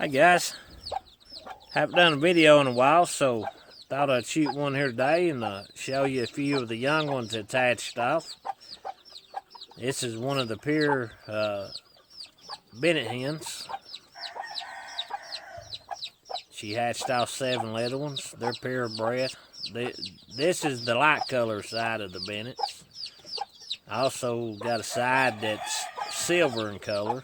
Hey guys, haven't done a video in a while, so thought I'd shoot one here today and show you a few of the young ones that's hatched off. This is one of the pure Bennett hens. She hatched off 7 little ones. They're purebred. This is the light color side of the Bennets. I also got a side that's silver in color.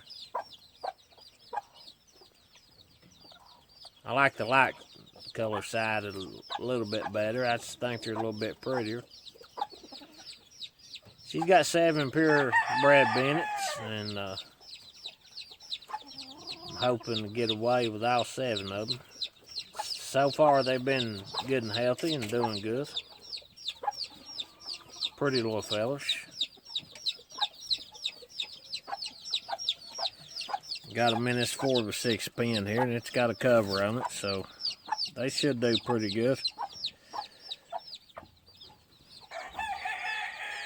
I like the light color side a little bit better. I just think they're a little bit prettier. She's got 7 purebred Bennets, and I'm hoping to get away with all 7 of them. So far, they've been good and healthy and doing good. Pretty little fellas. Got them in this 4x6 pen here, and it's got a cover on it, so they should do pretty good.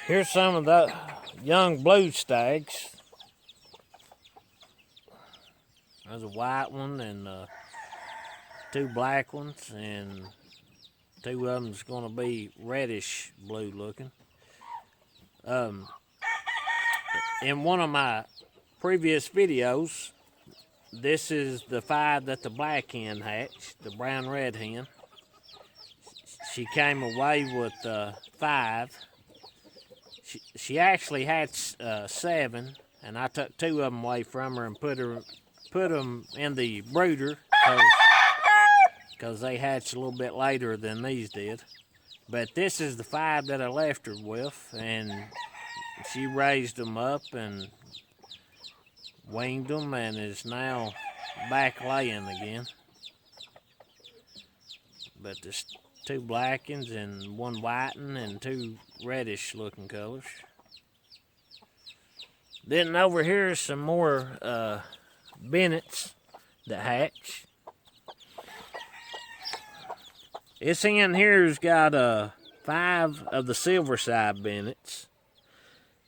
Here's some of the young blue stags. There's a white one and 2 black ones, and 2 of them's going to be reddish blue looking. In one of my previous videos, this is the 5 that the black hen hatched, the brown red hen. She came away with 5. She actually hatched 7, and I took 2 of them away from her and put them in the brooder because they hatched a little bit later than these did. But this is the 5 that I left her with, and she raised them up and weaned them and is now back laying again. But there's 2 black ones and 1 white one and 2 reddish looking colors. Then over here is some more Bennets that hatch. This hen here's got 5 of the silver side Bennets.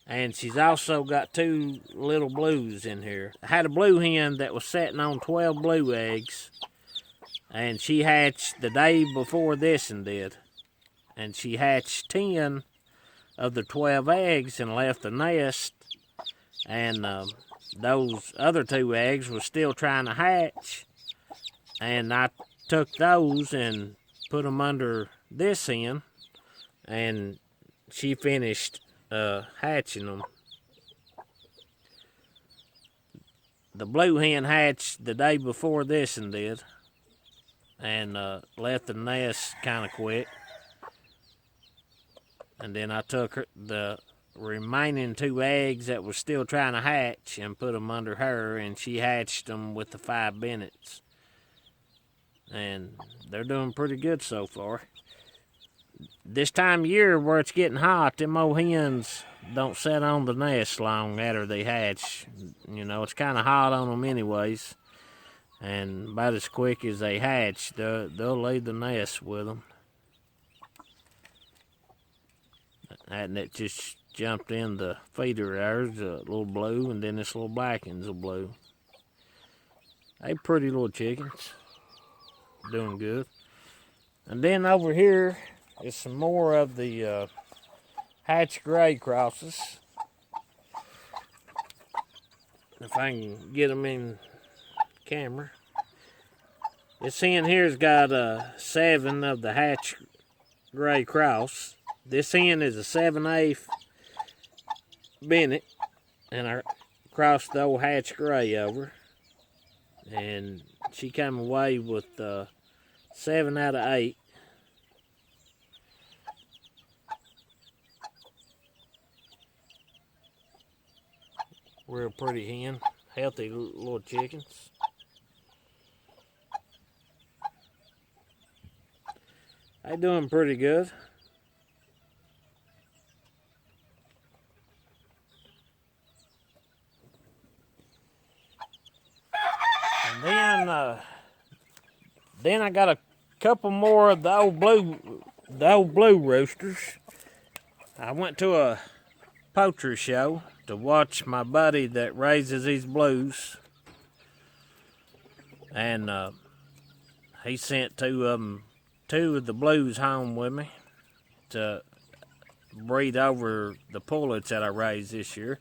And she's also got 2 little blues in here. I had a blue hen that was sitting on 12 blue eggs. And she hatched the day before this one did. And she hatched 10 of the 12 eggs and left the nest. And those other 2 eggs were still trying to hatch. And I took those and put them under this hen. And she finished hatching them. The blue hen hatched the day before this one did, and left the nest kind of quick. And then I took the remaining 2 eggs that were still trying to hatch and put them under her, and she hatched them with the 5 Bennets. And they're doing pretty good so far. This time of year where it's getting hot, them old hens don't sit on the nest long after they hatch. You know, it's kind of hot on them anyways. And about as quick as they hatch, they'll leave the nest with them. And it just jumped in the feeder there's a little blue, and then this little black one's a blue. They pretty little chickens. Doing good. And then over here is some more of the hatch gray crosses. If I can get them in camera. This hen here's got 7 of the hatch gray cross. This hen is a 7/8 Bennett, and I crossed the old hatch gray over. And she came away with 7 out of 8. Real pretty hen, healthy little chickens. They doing pretty good. And then I got a couple more of the old blue roosters. I went to a poultry show to watch my buddy that raises these blues. And he sent two of the blues home with me to breed over the pullets that I raised this year.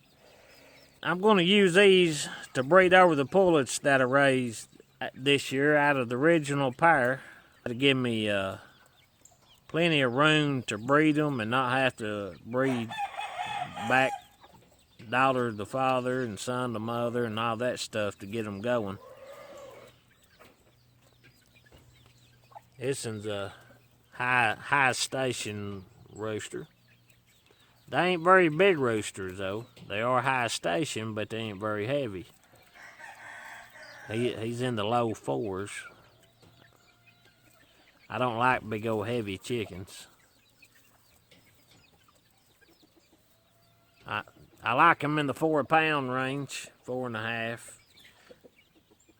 I'm going to use these to breed over the pullets that I raised this year out of the original pair to give me plenty of room to breed them and not have to breed back daughter to father and son to mother and all that stuff to get them going. This one's a high station rooster. They ain't very big roosters though. They are high station, but they ain't very heavy. He's in the low 4s. I don't like big old heavy chickens. I like them in the 4-pound range, 4.5.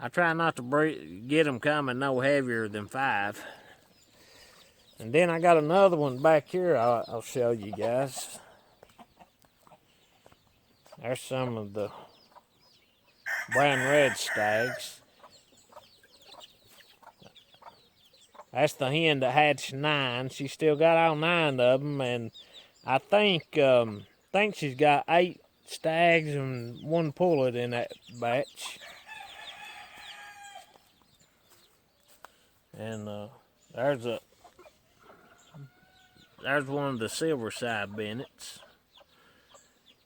I try not to get them coming no heavier than 5. And then I got another one back here I'll show you guys. There's some of the brown red stags. That's the hen that hatched 9. She still got all 9 of them, and I think she's got 8 stags and 1 pullet in that batch. And there's one of the silver side bennets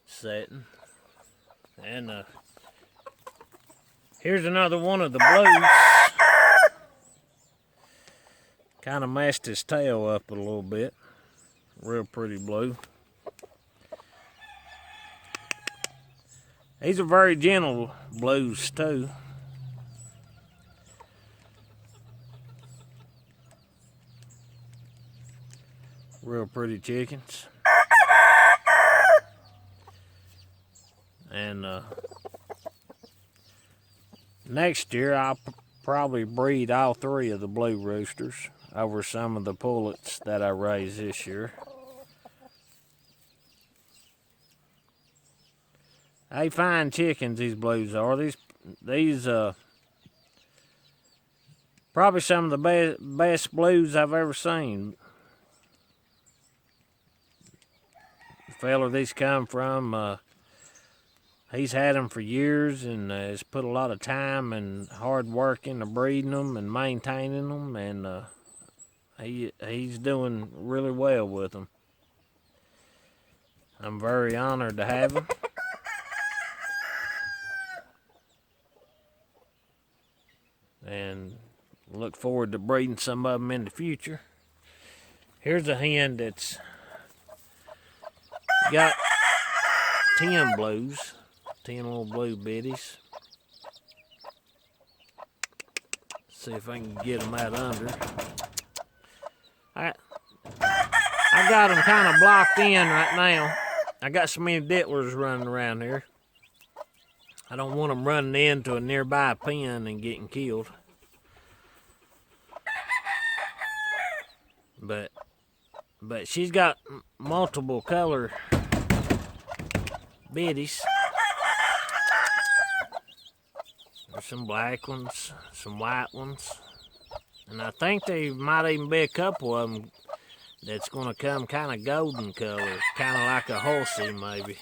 setting. And here's another one of the blues. Kind of messed his tail up a little bit. Real pretty blue. These are very gentle blues too. Real pretty chickens. And next year I'll probably breed all 3 of the blue roosters over some of the pullets that I raised this year. They fine chickens, these blues are. These probably some of the best blues I've ever seen. The fella these come from, he's had them for years and has put a lot of time and hard work into breeding them and maintaining them, and he's doing really well with them. I'm very honored to have him. And look forward to breeding some of them in the future. Here's a hen that's got 10 blues, 10 little blue biddies. See if I can get them out under. I got them kind of blocked in right now. I got so many dittlers running around here. I don't want them running into a nearby pen and getting killed. But she's got multiple color biddies. There's some black ones, some white ones. And I think there might even be a couple of them that's going to come kind of golden color, kind of like a horsey maybe.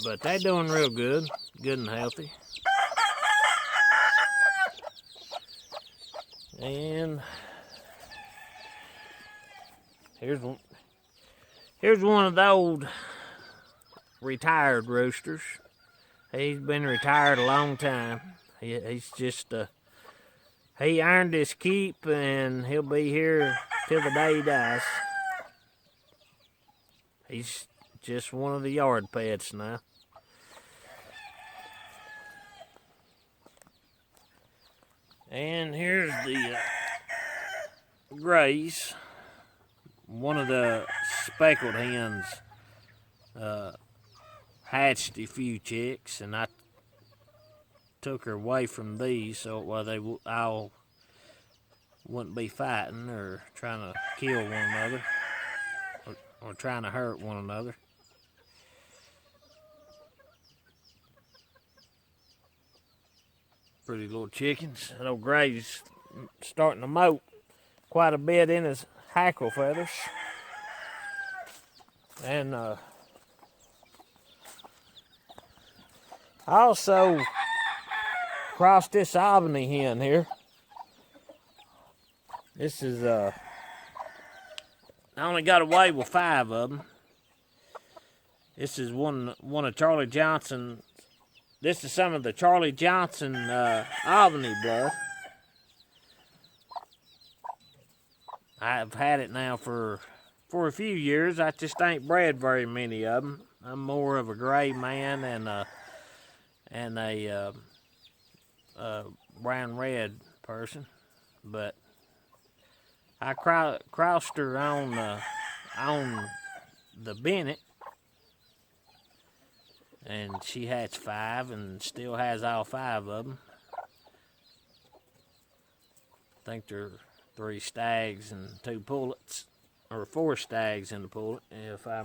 But they're doing real good and healthy. And here's one of the old retired roosters. He's been retired a long time. He's just he earned his keep, and he'll be here till the day he dies. He's just one of the yard pets now. And here's the grays. One of the speckled hens hatched a few chicks, and I took her away from these so they all wouldn't be fighting or trying to kill one another or trying to hurt one another. pretty little chickens. I know Gray's starting to moult quite a bit in his hackle feathers. And I also crossed this Albany hen here. This is, I only got away with 5 of them. This is one of Charlie Johnson. This is some of the Charlie Johnson Albany blood. I've had it now for a few years. I just ain't bred very many of them. I'm more of a gray man and a brown red person, but I crossed her on the Bennett, and she hatched 5 and still has all 5 of them. I think there are 3 stags and 2 pullets, or 4 stags in the pullet, if I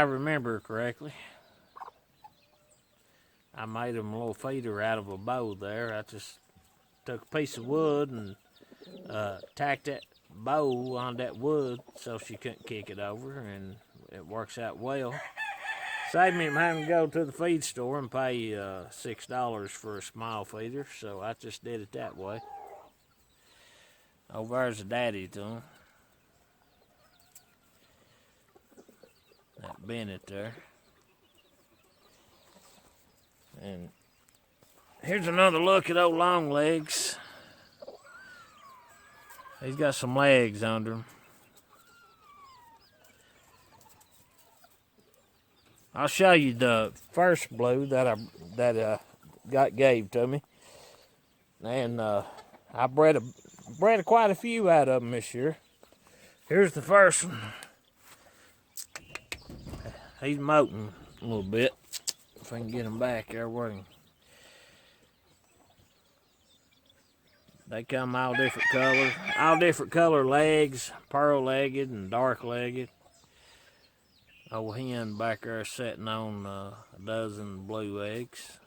remember correctly. I made them a little feeder out of a bow there. I just took a piece of wood and tacked that bow on that wood so she couldn't kick it over, and it works out well. Saved me from having to go to the feed store and pay $6 for a small feeder, so I just did it that way. Oh, there's a daddy to him. That Bennett there. And here's another look at old long legs. He's got some legs under him. I'll show you the first blue that I gave to me, and I bred quite a few out of them this year. Here's the first one. He's molting a little bit. If I can get him back there, working. They come all different color legs, pearl-legged and dark-legged. Old hen back there sitting on a dozen blue eggs.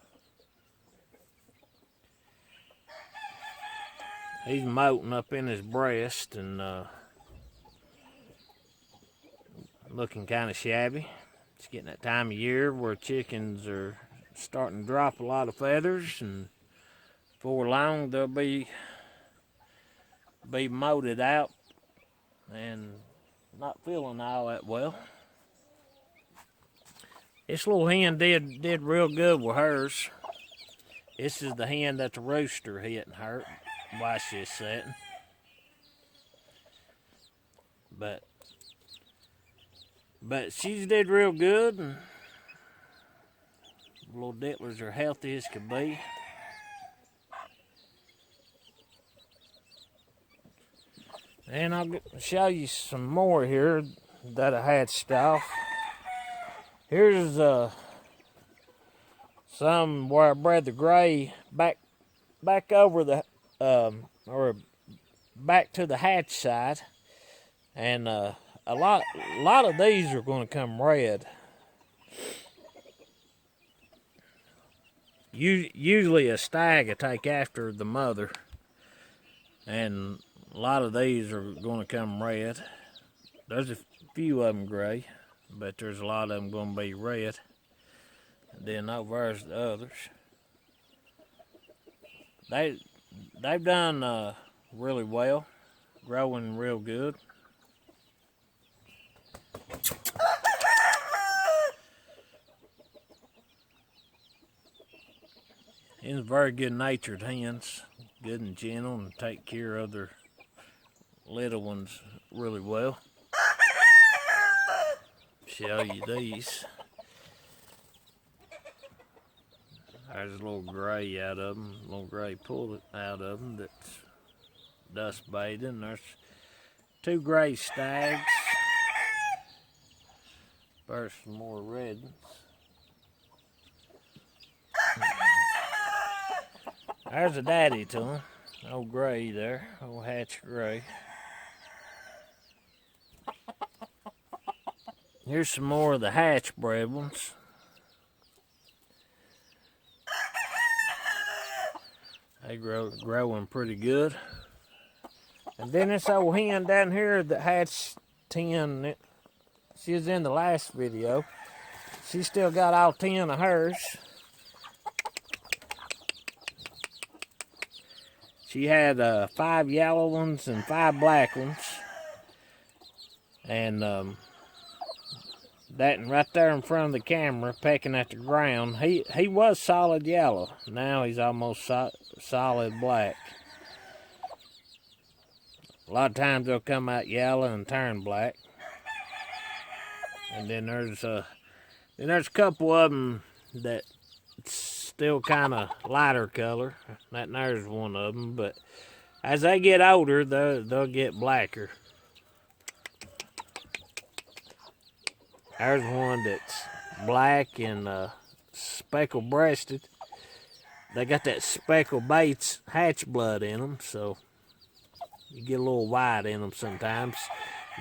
He's molting up in his breast and looking kind of shabby. It's getting that time of year where chickens are starting to drop a lot of feathers, and before long they'll be molted out and not feeling all that well. This little hen did real good with hers. This is the hen that the rooster hit and hurt while she's setting. But she's did real good, and the little dittlers are healthy as could be. And I'll show you some more here that I hatched off. Here's some where I bred the gray back over the or back to the hatch side, and a lot of these are going to come red. Usually a stag will take after the mother, and a lot of these are going to come red. There's a few of them gray, but there's a lot of them going to be red. And then there's the others. They've done really well, growing real good. Hens very good-natured hens, good and gentle, and take care of their little ones really well. Show you these. There's a little gray out of them, a little gray pullet out of them that's dust bathing. There's 2 gray stags. There's some more red ones. There's a daddy to them. Old gray there, old hatch gray. Here's some more of the hatch bred ones. They growing pretty good. And then this old hen down here that hatched 10, she was in the last video. She still got all 10 of hers. She had 5 yellow ones and 5 black ones. And that right there in front of the camera, pecking at the ground, he was solid yellow. Now he's almost solid black. A lot of times they'll come out yellow and turn black. And then there's a couple of them that still kind of lighter color. That there's one of them. But as they get older, they'll get blacker. There's one that's black and speckled breasted. They got that speckled Bates hatch blood in them, so you get a little white in them sometimes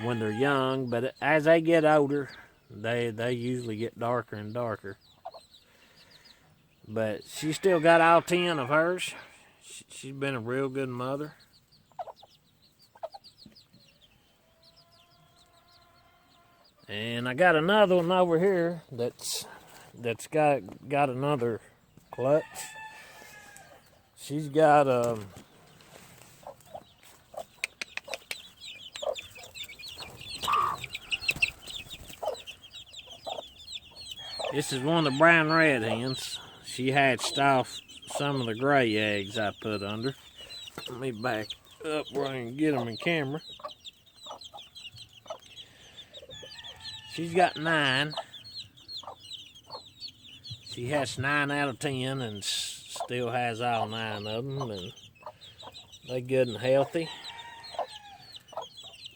when they're young. But as they get older, they usually get darker and darker. But she still got all 10 of hers. She's been a real good mother. And I got another one over here that's got another clutch. She's got this is one of the brown red hens. She hatched off some of the gray eggs I put under. Let me back up where I can get them in camera. She's got 9. She hatched 9 out of 10 and still has all 9 of them, and they good and healthy.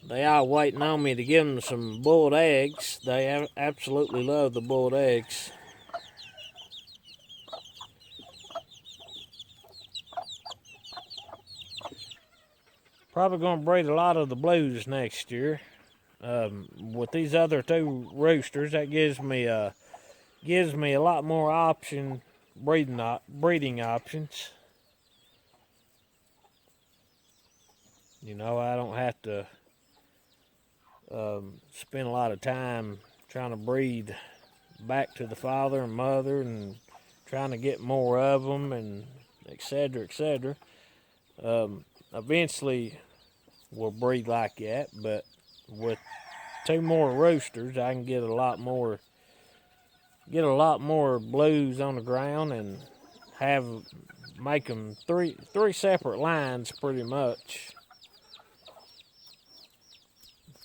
They all waiting on me to give them some boiled eggs. They absolutely love the boiled eggs. Probably gonna breed a lot of the blues next year. With these other 2 roosters, that gives me a lot more breeding options. You know, I don't have to spend a lot of time trying to breed back to the father and mother and trying to get more of them and etc. etc. Eventually we'll breed like that, but with 2 more roosters, I can get a lot more blues on the ground and make them three separate lines pretty much.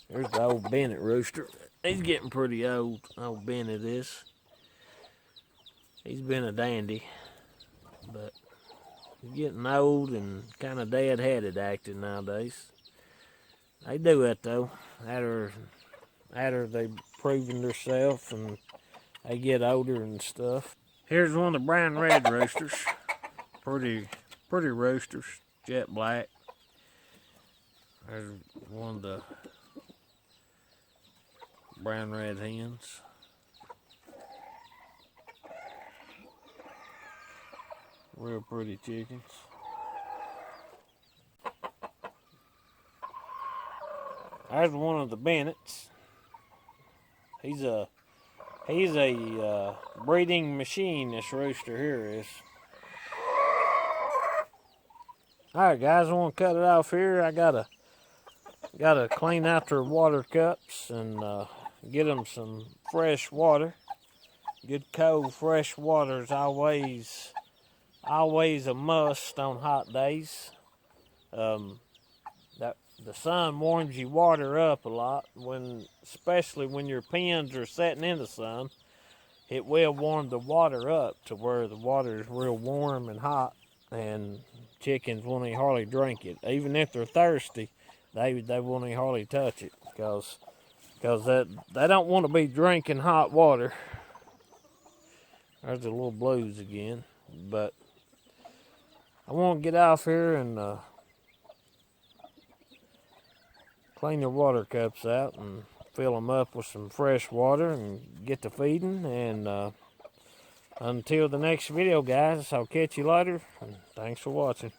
There's the old Bennett rooster. He's getting pretty old. Old Bennett is. He's been a dandy, but he's getting old and kind of dead-headed acting nowadays. They do it though. After they've proven themselves and they get older and stuff. Here's one of the brown red roosters. Pretty roosters, jet black. There's one of the brown red hens. Real pretty chickens. There's one of the Bennets. He's a breeding machine, this rooster here is. Alright guys, I want to cut it off here. I gotta clean out their water cups and get them some fresh water. Good cold fresh water is always a must on hot days. The sun warms your water up a lot, especially when your pens are sitting in the sun. It will warm the water up to where the water is real warm and hot, and chickens won't even hardly drink it. Even if they're thirsty, they won't even hardly touch it because they don't want to be drinking hot water. There's the little blues again, but I want to get off here and clean their water cups out and fill them up with some fresh water and get to feeding, and Until the next video, guys, I'll catch you later, and thanks for watching.